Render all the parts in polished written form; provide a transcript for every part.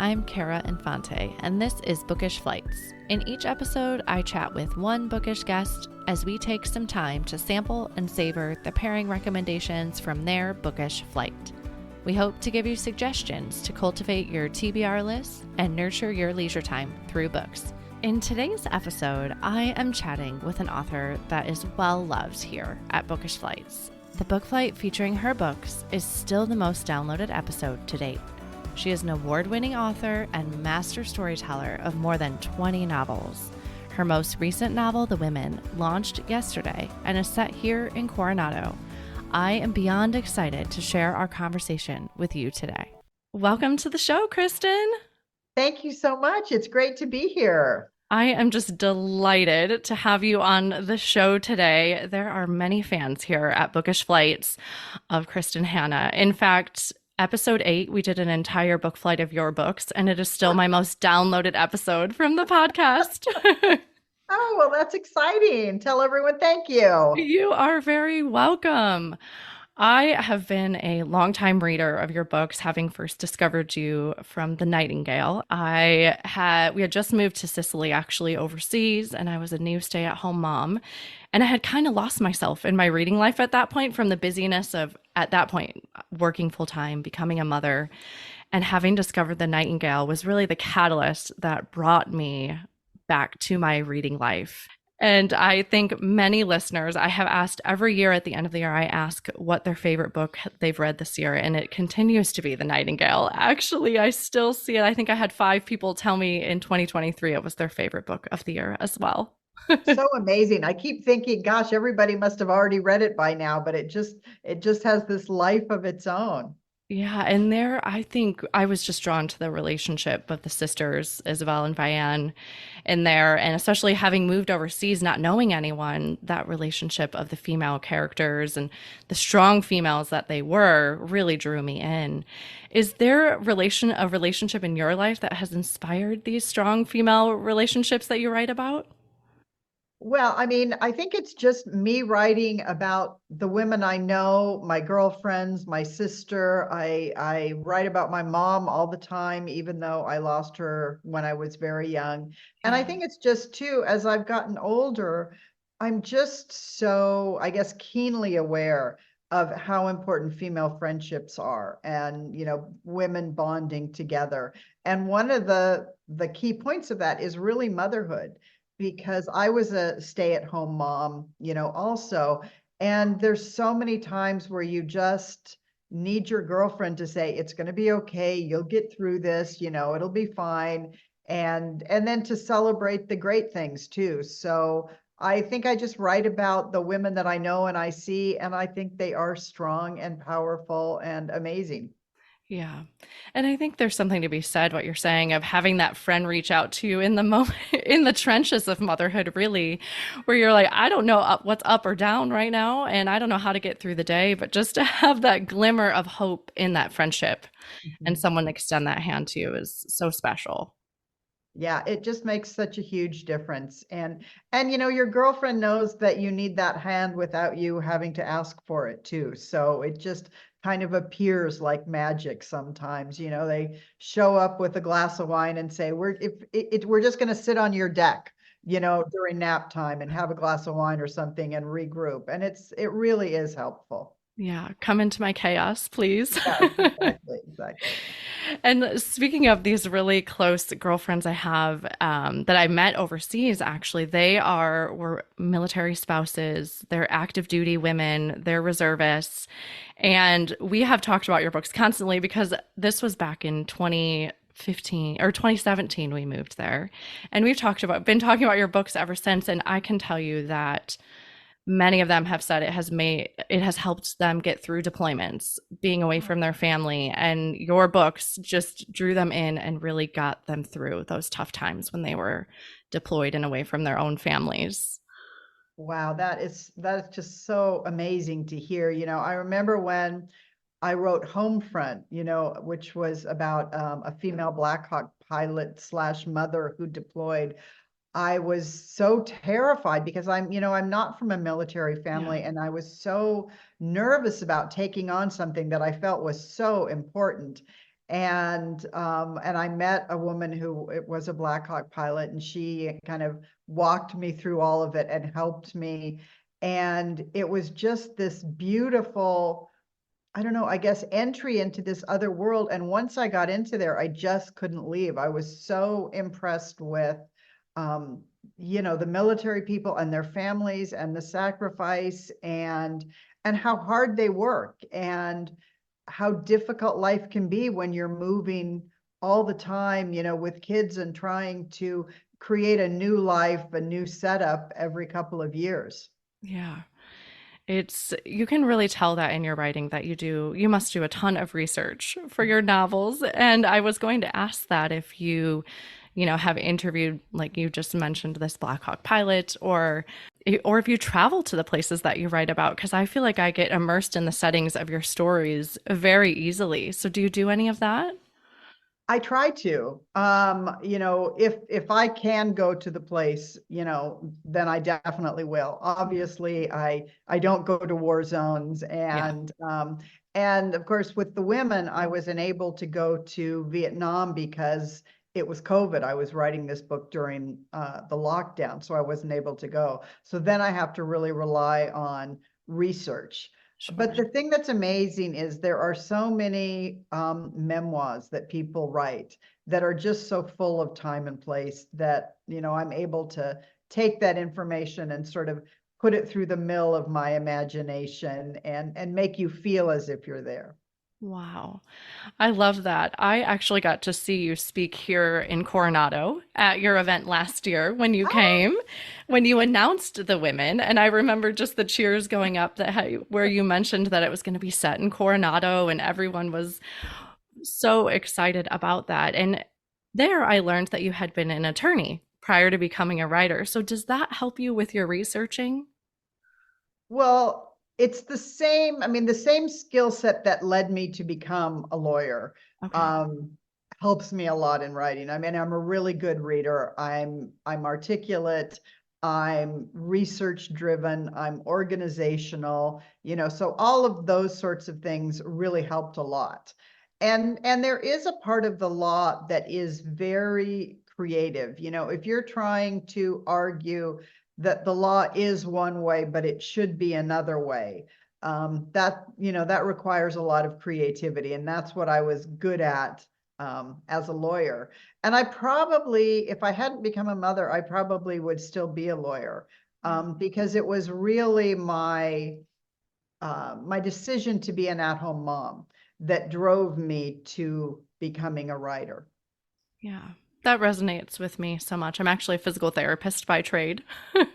I'm Cara Infante, and this is Bookish Flights. In each episode, I chat with one bookish guest as we take some time to sample and savor the pairing recommendations from their bookish flight. We hope to give you suggestions to cultivate your TBR list and nurture your leisure time through books. In today's episode, I am chatting with an author that is well loved here at Bookish Flights. The book flight featuring her books is still the most downloaded episode to date. She is an award-winning author and master storyteller of more than 20 novels. Her most recent novel, The Women, launched yesterday and is set here in Coronado. I am beyond excited to share our conversation with you today. Welcome to the show, Kristin. Thank you so much. It's great to be here. I am just delighted to have you on the show today. There are many fans here at Bookish Flights of Kristin Hannah. In fact, Episode 8, we did an entire book flight of your books, and it is still my most downloaded episode from the podcast. Oh, well, that's exciting. Tell everyone thank you. You are very welcome. I have been a longtime reader of your books, having first discovered you from The Nightingale. We had just moved to Sicily, actually overseas, and I was a new stay-at-home mom. And I had kind of lost myself in my reading life at that point, from the busyness of, at that point, working full-time, becoming a mother. And having discovered The Nightingale was really the catalyst that brought me back to my reading life. And I think many listeners, I have asked every year at the end of the year, I ask what their favorite book they've read this year. And it continues to be The Nightingale. Actually, I still see it. I think I had 5 people tell me in 2023 it was their favorite book of the year as well. So amazing. I keep thinking, gosh, everybody must have already read it by now, but it just has this life of its own. Yeah, and there, I think I was just drawn to the relationship of the sisters, Isabel and Vianne, in there, and especially having moved overseas, not knowing anyone, that relationship of the female characters and the strong females that they were really drew me in. Is there a relationship in your life that has inspired these strong female relationships that you write about? Well, I mean, I think it's just me writing about the women I know, my girlfriends, my sister. I write about my mom all the time, even though I lost her when I was very young. And I think it's just too, as I've gotten older, I'm just so, I guess, keenly aware of how important female friendships are and, women bonding together. And one of the key points of that is really motherhood, because I was a stay-at-home mom, also. And there's so many times where you just need your girlfriend to say, it's going to be okay. You'll get through this, it'll be fine. And then to celebrate the great things too. So I think I just write about the women that I know and I see, and I think they are strong and powerful and amazing. Yeah. And I think there's something to be said, what you're saying, of having that friend reach out to you in the moment, in the trenches of motherhood, really, where you're like, I don't know what's up or down right now, and I don't know how to get through the day, but just to have that glimmer of hope in that friendship and someone extend that hand to you is so special. Yeah, it just makes such a huge difference. And your girlfriend knows that you need that hand without you having to ask for it too. So it just kind of appears like magic sometimes. They show up with a glass of wine and say, we're just going to sit on your deck, during nap time and have a glass of wine or something and regroup. And it really is helpful. Yeah, come into my chaos, please. Yeah, exactly. And speaking of these really close girlfriends I have that I met overseas, actually, were military spouses, they're active duty women, they're reservists. And we have talked about your books constantly because this was back in 2015 or 2017 we moved there. And been talking about your books ever since. And I can tell you that many of them have said it has helped them get through deployments, being away from their family, and your books just drew them in and really got them through those tough times when they were deployed and away from their own families. Wow, that is just so amazing to hear. I remember when I wrote Homefront, which was about a female Black Hawk pilot / mother who deployed. I was so terrified because I'm not from a military family, and I was so nervous about taking on something that I felt was so important. And I met a woman who it was a Black Hawk pilot, and she kind of walked me through all of it and helped me. And it was just this beautiful, I don't know, I guess, entry into this other world. And once I got into there, I just couldn't leave. I was so impressed with, um, the military people and their families and the sacrifice and how hard they work and how difficult life can be when you're moving all the time, with kids and trying to create a new life, a new setup every couple of years. Yeah. You can really tell that in your writing that you must do a ton of research for your novels. And I was going to ask that if you have interviewed, like you just mentioned, this Black Hawk pilot, or if you travel to the places that you write about, because I feel like I get immersed in the settings of your stories very easily. So do you do any of that? I try to, if I can go to the place, then I definitely will. Obviously, I don't go to war zones, Yeah. and of course with the women, I was unable to go to Vietnam because it was COVID. I was writing this book during the lockdown, so I wasn't able to go. So then I have to really rely on research. Sure. But the thing that's amazing is there are so many memoirs that people write that are just so full of time and place that, I'm able to take that information and sort of put it through the mill of my imagination and make you feel as if you're there. Wow. I love that. I actually got to see you speak here in Coronado at your event last year when you came, when you announced the women. And I remember just the cheers going up where you mentioned that it was going to be set in Coronado, and everyone was so excited about that. And there I learned that you had been an attorney prior to becoming a writer. So does that help you with your researching? Well, it's the same, I mean, the same skill set that led me to become a lawyer Okay. um, helps me a lot in writing. I mean, I'm a really good reader. I'm articulate, I'm research driven, I'm organizational, so all of those sorts of things really helped a lot. And there is a part of the law that is very creative. If you're trying to argue that the law is one way, but it should be another way. That requires a lot of creativity, and that's what I was good at as a lawyer. And I probably, if I hadn't become a mother, I probably would still be a lawyer because it was really my decision to be an at-home mom that drove me to becoming a writer. Yeah. That resonates with me so much. I'm actually a physical therapist by trade. Oh.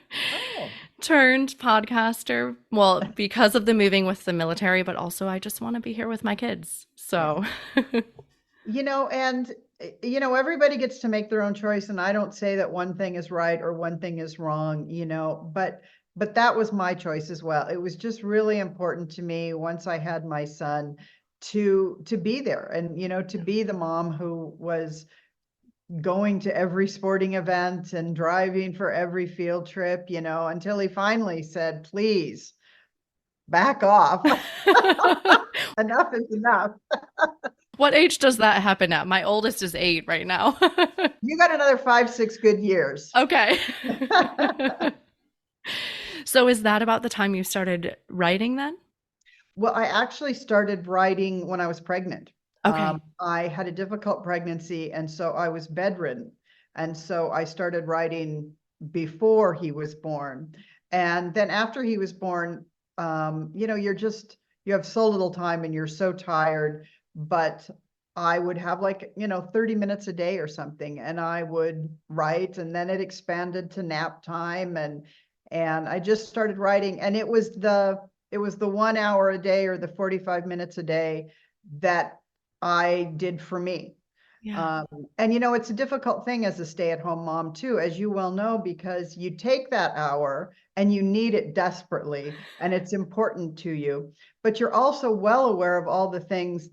Turned podcaster. Well, because of the moving with the military, but also I just want to be here with my kids. Yeah. So, And everybody gets to make their own choice, and I don't say that one thing is right or one thing is wrong, but that was my choice as well. It was just really important to me once I had my son to be there and to be the mom who was going to every sporting event and driving for every field trip, until he finally said, please back off. Enough is enough. what age does that happen at? My oldest is 8 right now. You got another 5, 6 good years. Okay. So, is that about the time you started writing then? Well, I actually started writing when I was pregnant. Okay. I had a difficult pregnancy, and so I was bedridden. And so I started writing before he was born. And then after he was born, you have so little time and you're so tired. But I would have 30 minutes a day or something, and I would write, and then it expanded to nap time. And I just started writing, and it was the 1 hour a day or the 45 minutes a day that I did for me. Yeah. Um, and it's a difficult thing as a stay-at-home mom too, as you well know, because you take that hour and you need it desperately, and it's important to you, but you're also well aware of all the things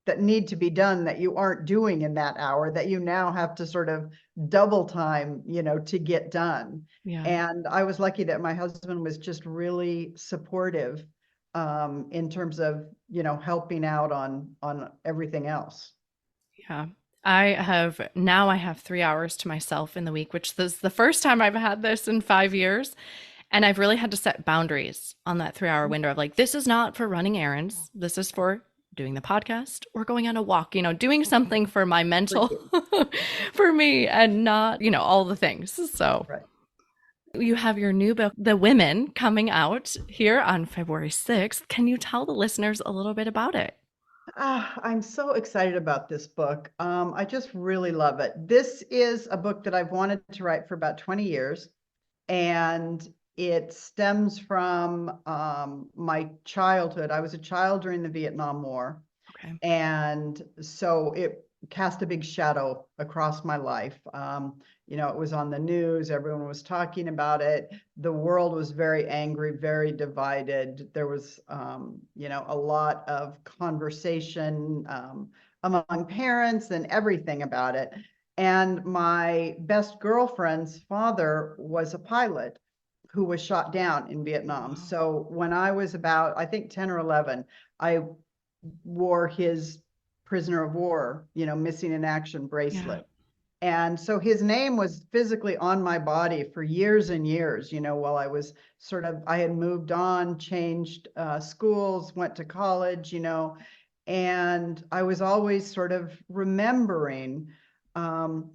that need to be done that you aren't doing in that hour that you now have to sort of double time, to get done. Yeah. And I was lucky that my husband was just really supportive in terms of, helping out on everything else. Yeah. I have 3 hours to myself in the week, which is the first time I've had this in 5 years. And I've really had to set boundaries on that 3 hour window of like, this is not for running errands. This is for doing the podcast or going on a walk, doing something for my For mental, you. for me, and not, all the things. So Right. you have your new book, The Women, coming out here on February 6th. Can you tell the listeners a little bit about it? I'm so excited about this book. I just really love it. This is a book that I've wanted to write for about 20 years, and it stems from my childhood. I was a child during the Vietnam War, Okay. and so it cast a big shadow across my life. It was on the news, everyone was talking about it. The world was very angry, very divided. There was, a lot of conversation among parents and everything about it. And my best girlfriend's father was a pilot who was shot down in Vietnam. Wow. So when I was about, I think, 10 or 11, I wore his prisoner of war, missing in action Yeah. bracelet. And so his name was physically on my body for years and years, while I was I had moved on, changed schools, went to college, and I was always sort of remembering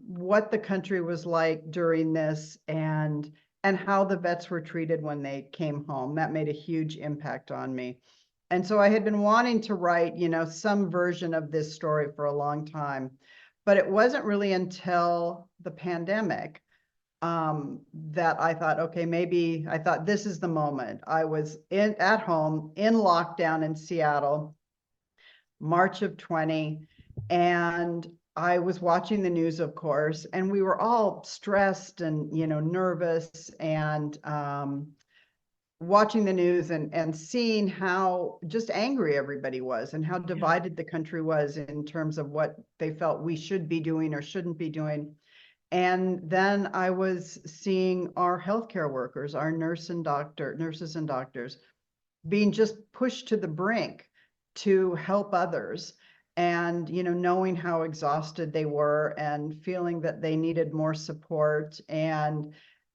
what the country was like during this, and how the vets were treated when they came home. That made a huge impact on me. And so I had been wanting to write, some version of this story for a long time, but it wasn't really until the pandemic that I thought, okay, maybe I thought this is the moment. I was at home in lockdown in Seattle, March of 20, and I was watching the news, of course, and we were all stressed and, nervous, and watching the news and seeing how just angry everybody was and how Yeah. divided the country was in terms of what they felt we should be doing or shouldn't be doing. And then I was seeing our healthcare workers, our nurses and doctors being just pushed to the brink to help others, and knowing how exhausted they were and feeling that they needed more support.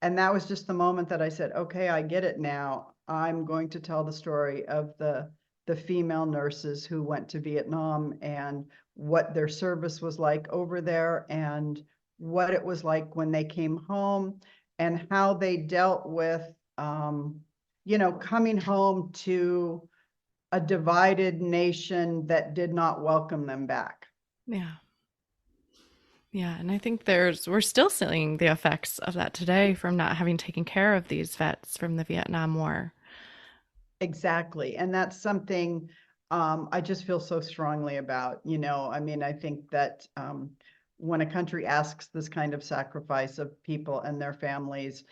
And that was just the moment that I said, okay, I get it now. I'm going to tell the story of the female nurses who went to Vietnam, and what their service was like over there, and what it was like when they came home, and how they dealt with coming home to a divided nation that did not welcome them back. Yeah. Yeah. And I think we're still seeing the effects of that today from not having taken care of these vets from the Vietnam War. Exactly. And that's something I just feel so strongly about. I think that when a country asks this kind of sacrifice of people and their families,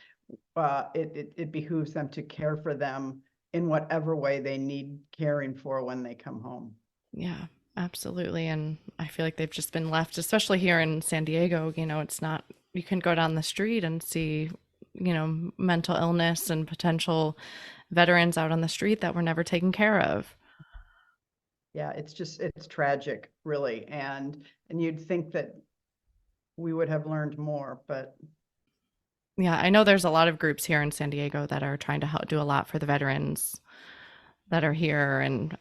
it behooves them to care for them in whatever way they need caring for when they come home. Yeah, absolutely. And I feel like they've just been left, especially here in San Diego. It's not, you can go down the street and see, mental illness and potential veterans out on the street that were never taken care of. Yeah, it's tragic, really. And you'd think that we would have learned more, but Yeah, I know there's a lot of groups here in San Diego that are trying to help do a lot for the veterans that are here and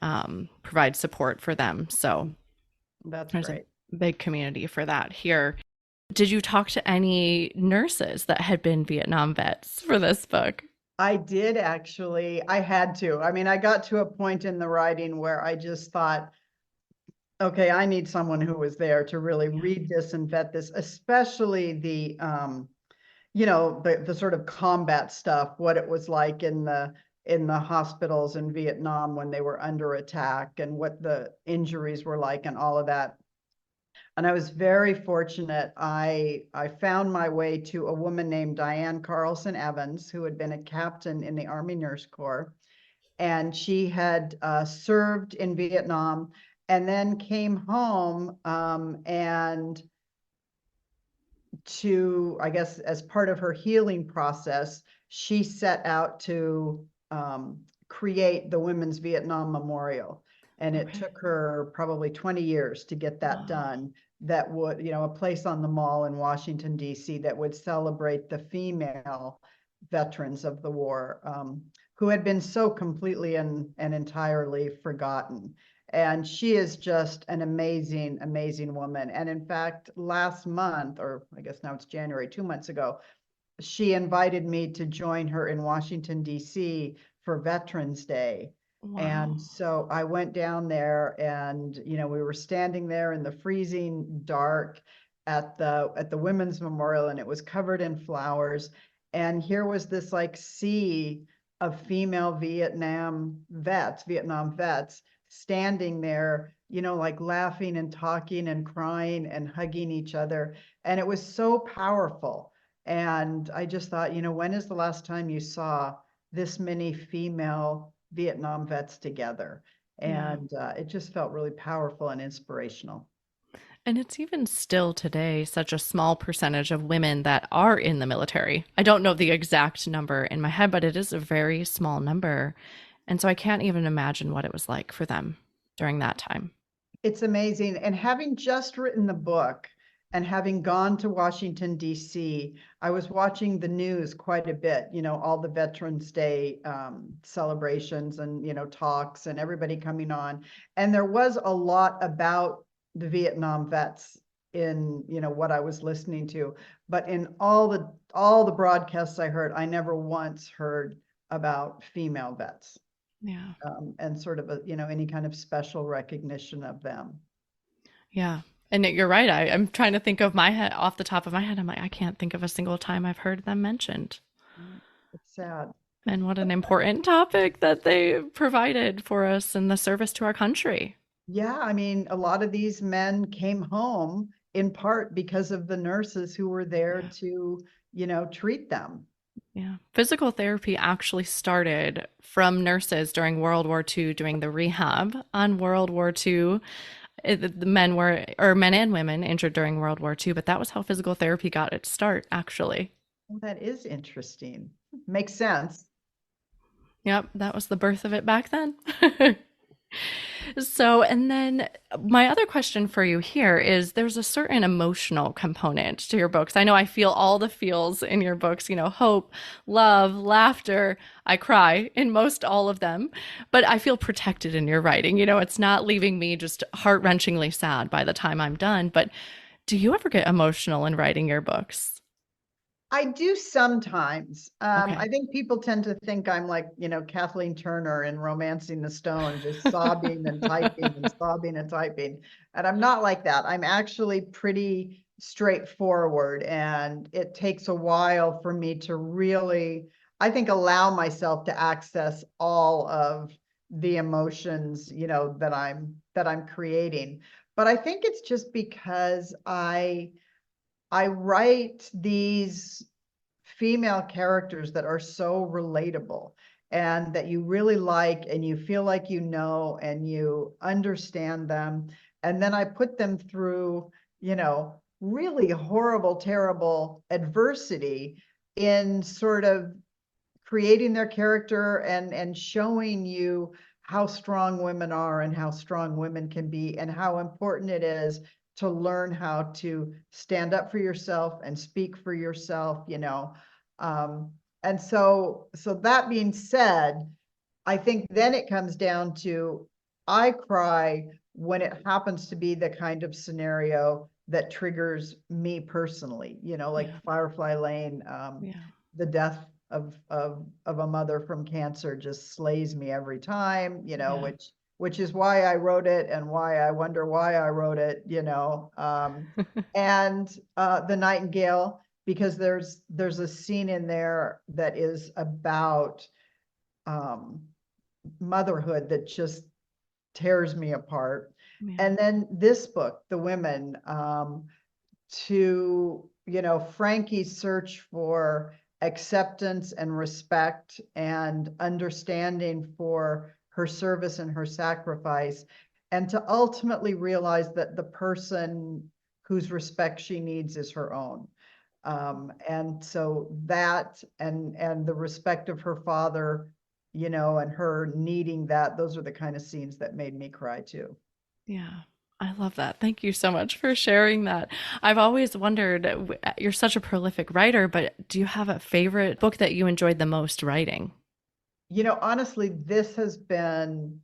provide support for them. So that's there's a great. big community for that here. Did you talk to any nurses that had been Vietnam vets for this book? I did actually. I had to. I mean, I got to a point in the writing where I just thought, okay, I need someone who was there to really Yeah. read this and vet this, especially the sort of combat stuff, what it was like in the hospitals in Vietnam when they were under attack, and what the injuries were like and all of that. And I was very fortunate. I found my way to a woman named Diane Carlson Evans, who had been a captain in the Army Nurse Corps, and she had served in Vietnam and then came home, and I guess, as part of her healing process, she set out to create the Women's Vietnam Memorial. And it Okay. took her probably 20 years to get that Wow. done. that would, a place on the mall in Washington, D.C. that would celebrate the female veterans of the war, who had been so completely and entirely forgotten. And she is just an amazing, amazing woman. And in fact, last month, or I guess now it's January, 2 months ago, she invited me to join her in Washington, D.C. for Veterans Day. Wow. And so I went down there and, we were standing there in the freezing dark at the Women's Memorial, and it was covered in flowers. And here was this like sea of female Vietnam vets standing there, like laughing and talking and crying and hugging each other. And it was so powerful. And I just thought, when is the last time you saw this many female Vietnam vets together? Yeah. And it just felt really powerful and inspirational. And it's even still today such a small percentage of women that are in the military. I don't know the exact number in my head, but it is a very small number. And so I can't even imagine what it was like for them during that time. It's amazing. And having just written the book and having gone to Washington, D.C., I was watching the news quite a bit, all the Veterans Day celebrations and, talks and everybody coming on. And there was a lot about the Vietnam vets in, what I was listening to. But in all the broadcasts I heard, I never once heard about female vets. Yeah. And sort of any kind of special recognition of them. Yeah. And you're right. I'm trying to think of my head off the top of my head. I'm like, I can't think of a single time I've heard them mentioned. It's sad. And what an important topic that they provided for us in the service to our country. Yeah, I mean, a lot of these men came home in part because of the nurses who were there Yeah. to, treat them. Yeah. Physical therapy actually started from nurses during World War II doing the rehab on World War II. The men were, or men and women injured during World War II, but that was how physical therapy got its start, actually. Well, that is interesting. Makes sense. Yep, that was the birth of it back then. So, and then my other question for you here is there's a certain emotional component to your books. I know I feel all the feels in your books, hope, love, laughter. I cry in most all of them, but I feel protected in your writing. It's not leaving me just heart-wrenchingly sad by the time I'm done. But do you ever get emotional in writing your books? I do sometimes. Okay. I think people tend to think I'm like, Kathleen Turner in Romancing the Stone, just sobbing and typing and sobbing and typing. And I'm not like that. I'm actually pretty straightforward, and it takes a while for me to really, I think, allow myself to access all of the emotions, that I'm creating. But I think it's just because I write these female characters that are so relatable and that you really like and you feel like and you understand them. And then I put them through, really horrible, terrible adversity in sort of creating their character and showing you how strong women are and how strong women can be and how important it is to learn how to stand up for yourself and speak for yourself, and so that being said, I think then it comes down to, I cry when it happens to be the kind of scenario that triggers me personally, like Yeah. Firefly Lane. Yeah. The death of a mother from cancer just slays me every time, Yeah. which is why I wrote it and why I wonder why I wrote it, and The Nightingale, because there's a scene in there that is about um, motherhood that just tears me apart. Yeah. And then this book, The Women, to, Frankie's search for acceptance and respect and understanding for her service and her sacrifice, and to ultimately realize that the person whose respect she needs is her own. And so that and the respect of her father, and her needing that, those are the kind of scenes that made me cry too. Yeah. I love that. Thank you so much for sharing that. I've always wondered, you're such a prolific writer, but do you have a favorite book that you enjoyed the most writing? Honestly, this has been,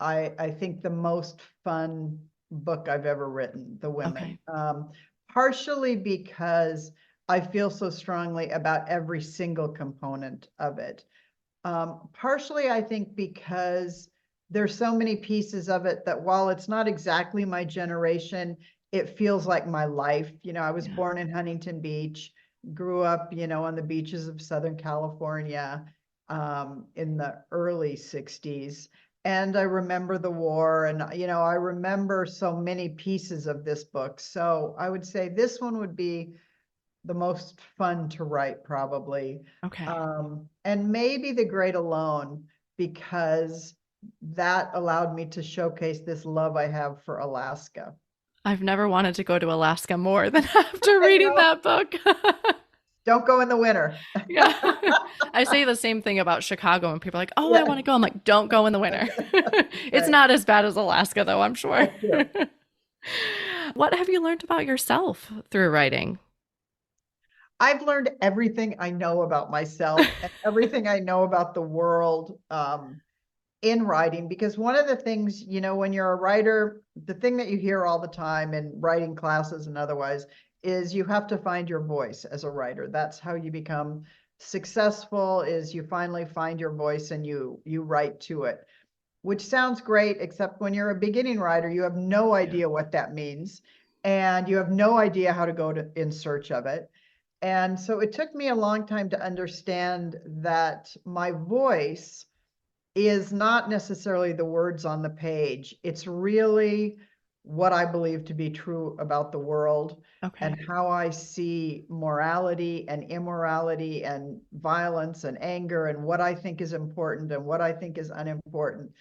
I think, the most fun book I've ever written, The Women. Okay. Partially because I feel so strongly about every single component of it. Partially, I think, because there's so many pieces of it that while it's not exactly my generation, it feels like my life. I was Yeah. born in Huntington Beach, grew up, on the beaches of Southern California, in the early 60s. And I remember the war, and, I remember so many pieces of this book. So I would say this one would be the most fun to write, probably. Okay. And maybe The Great Alone, because that allowed me to showcase this love I have for Alaska. I've never wanted to go to Alaska more than after I reading know. that book. Don't go in the winter. Yeah. I say the same thing about Chicago, and people are like, oh, I Yeah, want to go. I'm like, don't go in the winter. It's right. not as bad as Alaska, though, I'm sure. That's true. What have you learned about yourself through writing? I've learned everything I know about myself and everything I know about the world, in writing, because one of the things, when you're a writer, the thing that you hear all the time in writing classes and otherwise is you have to find your voice as a writer. That's how you become successful, is you finally find your voice and you write to it, which sounds great, except when you're a beginning writer, you have no Yeah. idea what that means, and you have no idea how to go in search of it. And so it took me a long time to understand that my voice is not necessarily the words on the page. It's really what I believe to be true about the world, and Okay. how I see morality and immorality and violence and anger, and what I think is important and what I think is unimportant.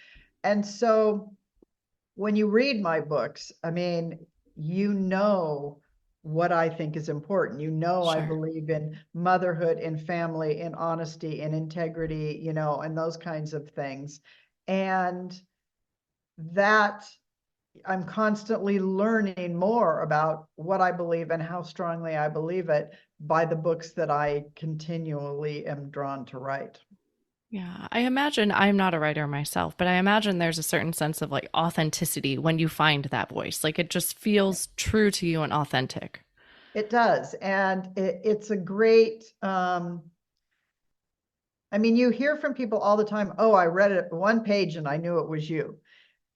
And so when you read my books, I mean, what I think is important. I Sure. believe in motherhood, in family, in honesty, in integrity, and those kinds of things. And that I'm constantly learning more about what I believe and how strongly I believe it by the books that I continually am drawn to write. Yeah, I imagine I'm not a writer myself, but I imagine there's a certain sense of like authenticity when you find that voice. Like it just feels true to you and authentic. It does. And it's a great, I mean, you hear from people all the time, oh, I read it one page and I knew it was you.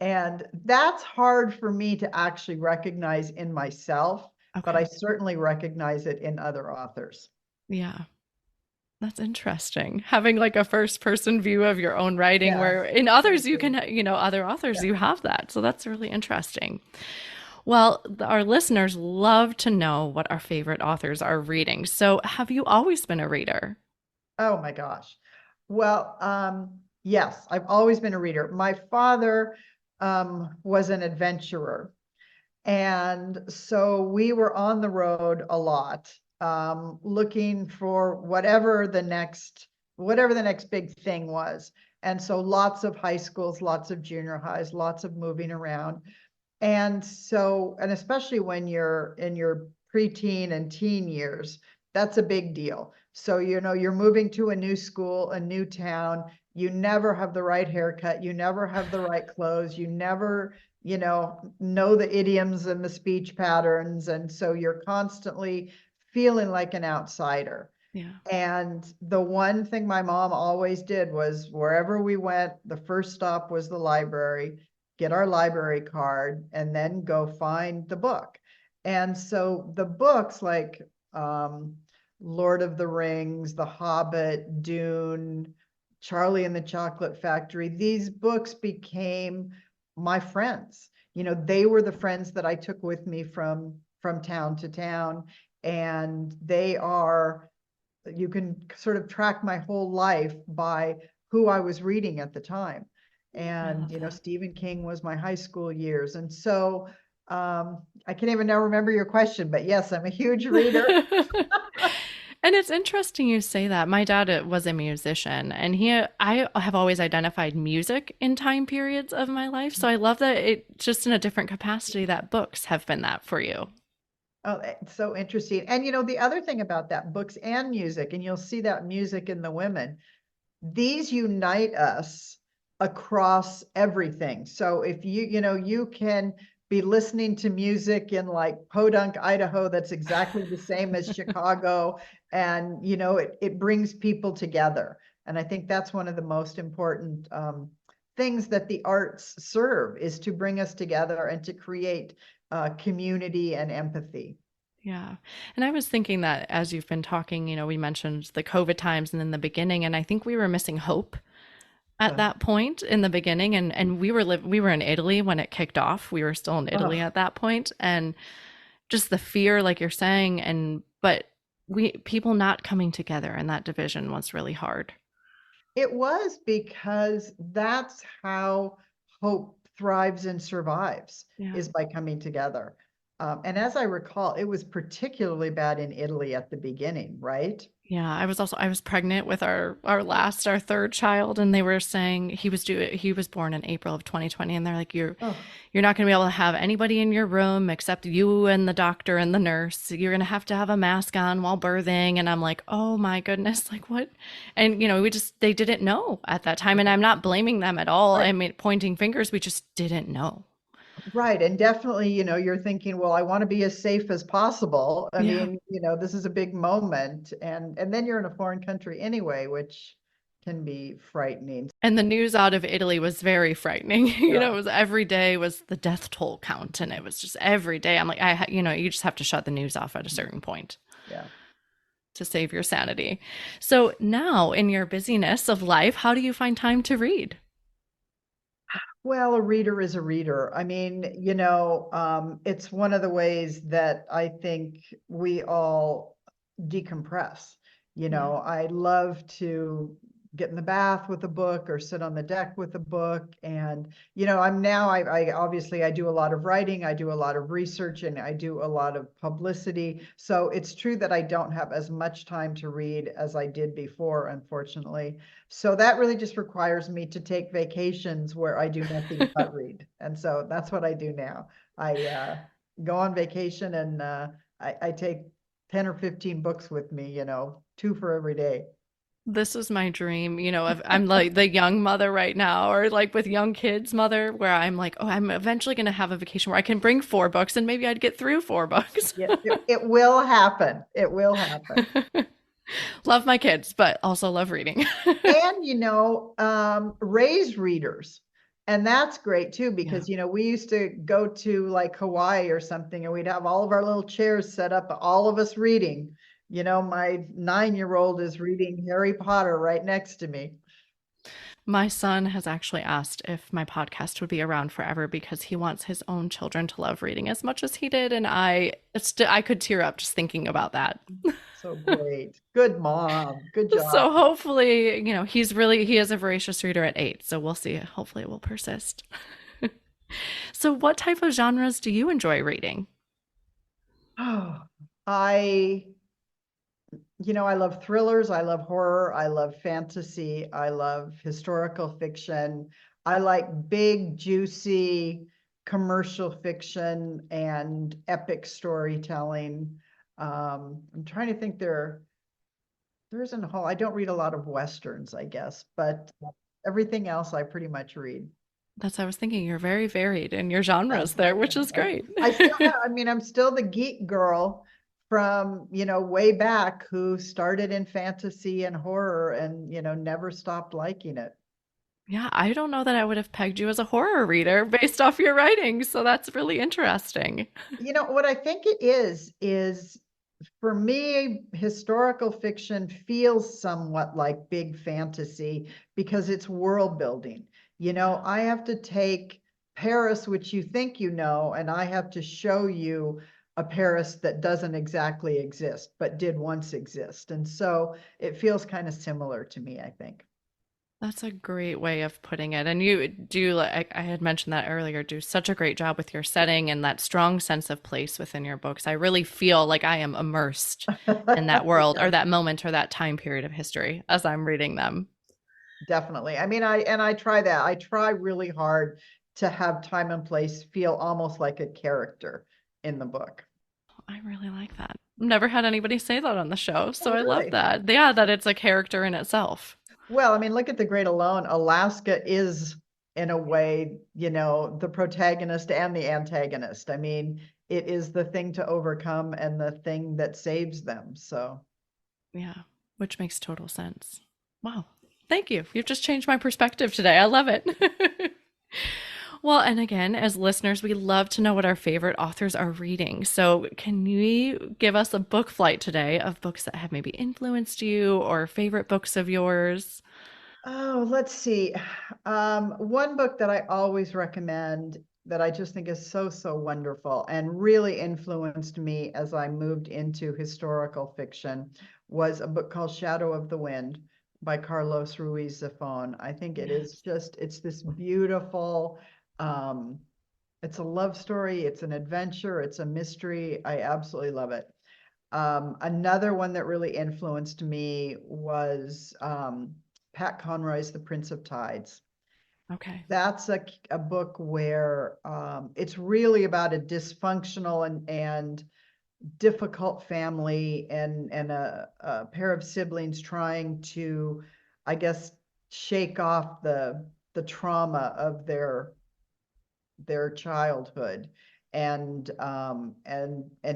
And that's hard for me to actually recognize in myself, but I Okay. certainly recognize it in other authors. Yeah. That's interesting. Having like a first person view of your own writing where Yes, in thank others you you. can, other authors Yeah. you have that. So that's really interesting. Well, our listeners love to know what our favorite authors are reading. So have you always been a reader? Oh my gosh. Well, yes, I've always been a reader. My father, was an adventurer. And so we were on the road a lot, looking for whatever the next big thing was. And so lots of high schools, lots of junior highs, lots of moving around. And so, and especially when you're in your preteen and teen years, that's a big deal. So, you're moving to a new school, a new town. You never have the right haircut. You never have the right clothes. You never, know the idioms and the speech patterns. And so you're constantly feeling like an outsider. Yeah. And the one thing my mom always did was wherever we went, the first stop was the library, get our library card, and then go find the book. And so the books like, Lord of the Rings, The Hobbit, Dune, Charlie and the Chocolate Factory, these books became my friends. They were the friends that I took with me from town to town. And you can sort of track my whole life by who I was reading at the time. I And, love that. Stephen King was my high school years. And so, I can't even now remember your question, but yes, I'm a huge reader. And it's interesting you say that. My dad was a musician, and I have always identified music in time periods of my life. So I love that it just in a different capacity that books have been that for you. Oh, it's so interesting. And the other thing about that, books and music, and you'll see that music in the women, these unite us across everything. So if you can be listening to music in like Podunk, Idaho, that's exactly the same as Chicago. And, it brings people together. And I think that's one of the most important things that the arts serve, is to bring us together and to create community and empathy. Yeah. And I was thinking that as you've been talking, we mentioned the COVID times and in the beginning, and I think we were missing hope at Uh, that point in the beginning. And we were in Italy when it kicked off. We were still in Italy oh, at that point, and just the fear, like you're saying, but we people not coming together in that division was really hard. it was, because that's how hope thrives and survives, Yeah. is by coming together. And as I recall, it was particularly bad in Italy at the beginning, right? Yeah, I was pregnant with our third child, and they were saying he was born in April of 2020, and they're like, Oh, you're not going to be able to have anybody in your room except you and the doctor and the nurse. You're going to have a mask on while birthing. And I'm like, oh my goodness, like what? And they didn't know at that time, and I'm not blaming them at all. right. I mean, pointing fingers, we just didn't know. Right. And definitely, you're thinking, well, I want to be as safe as possible. I Yeah. mean, this is a big moment. And then you're in a foreign country anyway, which can be frightening. And the news out of Italy was very frightening. Yeah. It was every day was the death toll count, and it was just every day. I'm like, you just have to shut the news off at a certain point Yeah. to save your sanity. So now, in your busyness of life, how do you find time to read? Well, a reader is a reader. I mean, it's one of the ways that I think we all decompress. Yeah. I love to get in the bath with a book or sit on the deck with a book. And, I obviously I do a lot of writing, I do a lot of research, and I do a lot of publicity. So it's true that I don't have as much time to read as I did before, unfortunately. So that really just requires me to take vacations where I do nothing but read. And so that's what I do now. I go on vacation, and I take 10 or 15 books with me, two for every day. This is my dream, I'm like the young mother right now, or like with young kids mother, where I'm like, oh, I'm eventually going to have a vacation where I can bring 4 books and maybe I'd get through 4 books. Yeah, it will happen. It will happen. Love my kids, but also love reading. And, raised readers. And that's great too, Yeah. because, we used to go to like Hawaii or something, and we'd have all of our little chairs set up, all of us reading. My 9-year-old is reading Harry Potter right next to me. My son has actually asked if my podcast would be around forever because he wants his own children to love reading as much as he did, and I could tear up just thinking about that. So great. Good mom. Good job. So hopefully, he is a voracious reader at 8, so we'll see. Hopefully it will persist. So what type of genres do you enjoy reading? Oh, I I love thrillers, I love horror, I love fantasy, I love historical fiction. I like big, juicy commercial fiction and epic storytelling. I'm trying to think, there isn't a whole, I don't read a lot of Westerns, I guess, but everything else I pretty much read. That's what I was thinking. You're very varied in your genres there, which is great. I still have, I mean, I'm still the geek girl from, way back, who started in fantasy and horror and, never stopped liking it. Yeah, I don't know that I would have pegged you as a horror reader based off your writing, so that's really interesting. What I think it is for me, historical fiction feels somewhat like big fantasy because it's world building. I have to take Paris, which you think and I have to show you a Paris that doesn't exactly exist, but did once exist. And so it feels kind of similar to me, I think. That's a great way of putting it. And you do, like I had mentioned that earlier, do such a great job with your setting and that strong sense of place within your books. I really feel like I am immersed in that world or Yes, that moment or that time period of history as I'm reading them. definitely. I mean, I try that. I try really hard to have time and place feel almost like a character in the book. I really like that. Never had anybody say that on the show, so Oh, I love really? that. Yeah, that it's a character in itself. Well, I mean, look at The Great Alone. Alaska is, in a way, the protagonist and the antagonist. I mean, it is the thing to overcome and the thing that saves them. So, Yeah, which makes total sense. Wow. Thank you. You've just changed my perspective today. I love it. Well, and again, as listeners, we love to know what our favorite authors are reading. So, can you give us a book flight today of books that have maybe influenced you or favorite books of yours? oh, let's see. One book that I always recommend that I just think is so, so wonderful and really influenced me as I moved into historical fiction was a book called Shadow of the Wind by Carlos Ruiz Zafón. I think it is Yes. just, it's this beautiful, um, it's a love story, it's an adventure, it's a mystery. I absolutely love it. Another one that really influenced me was Pat Conroy's The Prince of Tides. Okay. That's a book where it's really about a dysfunctional and difficult family and a pair of siblings trying to, I guess, shake off the trauma of their childhood and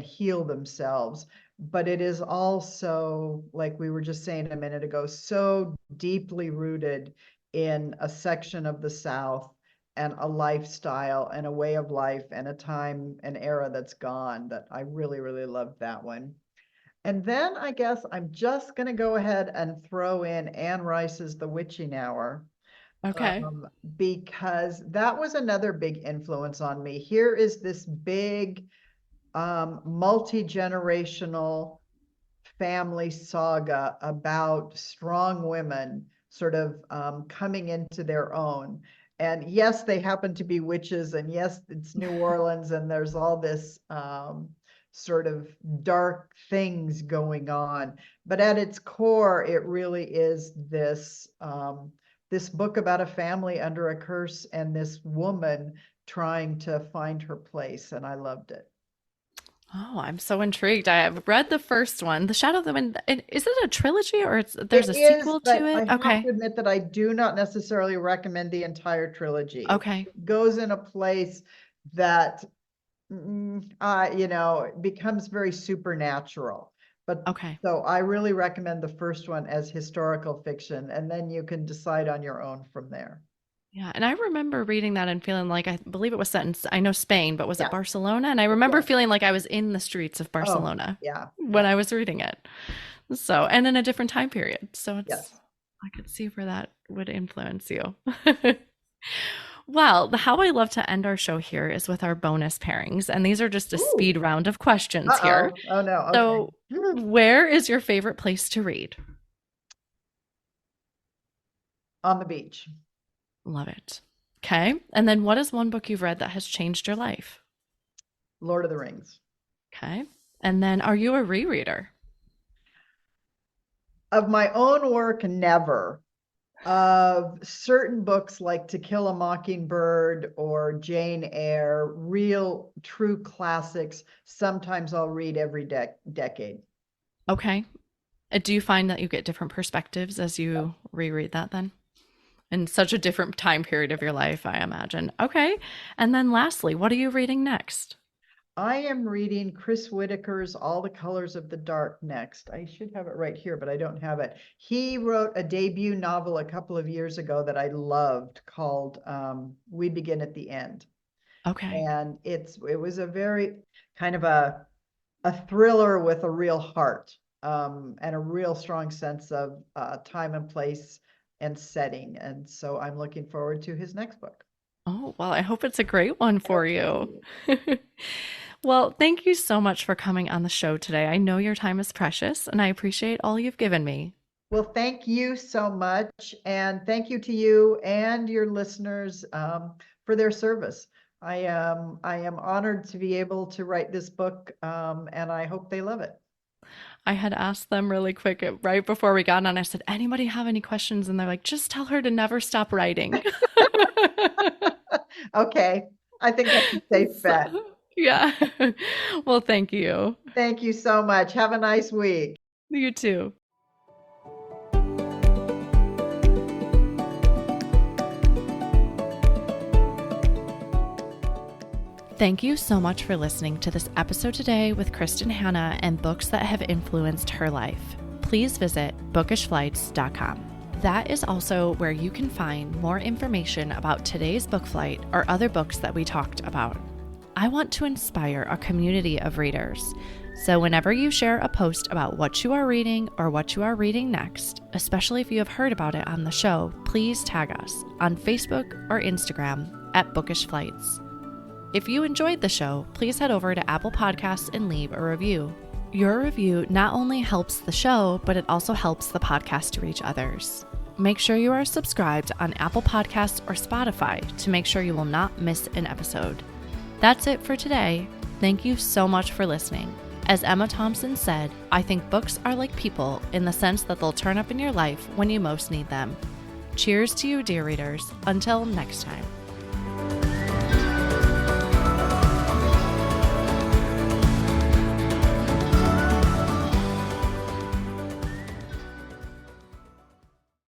heal themselves. But it is also, like we were just saying a minute ago, so deeply rooted in a section of the South and a lifestyle and a way of life and a time and era that's gone, that I really, really loved that one. And then I guess I'm just going to go ahead and throw in Anne Rice's The Witching Hour, Okay. because that was another big influence on me. Here is this big, multi-generational family saga about strong women sort of coming into their own. And yes, they happen to be witches, and yes, it's New Orleans, and there's all this sort of dark things going on. But at its core, it really is this book about a family under a curse and this woman trying to find her place, and I loved it. Oh, I'm so intrigued. I have read the first one, The Shadow of the Wind. Is it a trilogy or there's It a is, sequel to but I it? have to Okay. admit that I do not necessarily recommend the entire trilogy. Okay. It goes in a place that, it becomes very supernatural. But Okay. so I really recommend the first one as historical fiction, and then you can decide on your own from there. Yeah, and I remember reading that and feeling like I believe it was set in, I know Spain, but was it Yeah, Barcelona? And I it remember was. feeling like I was in the streets of Oh, Barcelona yeah, when yeah, I was reading it. So, and in a different time period. So yes. I could see where that would influence you. Well, how I love to end our show here is with our bonus pairings. And these are just a Ooh, speed round of questions here. uh-oh. Oh no, So, okay. where is your favorite place to read? On the beach. Love it. Okay. And then what is one book you've read that has changed your life? Lord of the Rings. Okay. And then are you a rereader? Of my own work, never. Of certain books like To Kill a Mockingbird or Jane Eyre, real true classics, sometimes I'll read every decade. Okay. Do you find that you get different perspectives as Yes. you reread that then? In such a different time period of your life, I imagine. Okay. And then lastly, what are you reading next? I am reading Chris Whitaker's All the Colors of the Dark next. I should have it right here, but I don't have it. He wrote a debut novel a couple of years ago that I loved called We Begin at the End. Okay. And it was a very kind of a thriller with a real heart, and a real strong sense of time and place and setting. And so I'm looking forward to his next book. Oh, well, I hope it's a great one Oh, for thank you. you. Well, thank you so much for coming on the show today. I know your time is precious and I appreciate all you've given me. Well, thank you so much. And thank you to you and your listeners for their service. I am honored to be able to write this book, and I hope they love it. I had asked them really quick right before we got on. I said, anybody have any questions? And they're like, just tell her to never stop writing. Okay. I think that's a safe bet. Yeah. Well, thank you. Thank you so much. Have a nice week. You too. Thank you so much for listening to this episode today with Kristin Hannah and books that have influenced her life. Please visit bookishflights.com. That is also where you can find more information about today's book flight or other books that we talked about. I want to inspire a community of readers. So whenever you share a post about what you are reading or what you are reading next, especially if you have heard about it on the show, please tag us on Facebook or Instagram at Bookish Flights. If you enjoyed the show, please head over to Apple Podcasts and leave a review. Your review not only helps the show, but it also helps the podcast to reach others. Make sure you are subscribed on Apple Podcasts or Spotify to make sure you will not miss an episode. That's it for today. Thank you so much for listening. As Emma Thompson said, I think books are like people in the sense that they'll turn up in your life when you most need them. Cheers to you, dear readers. Until next time.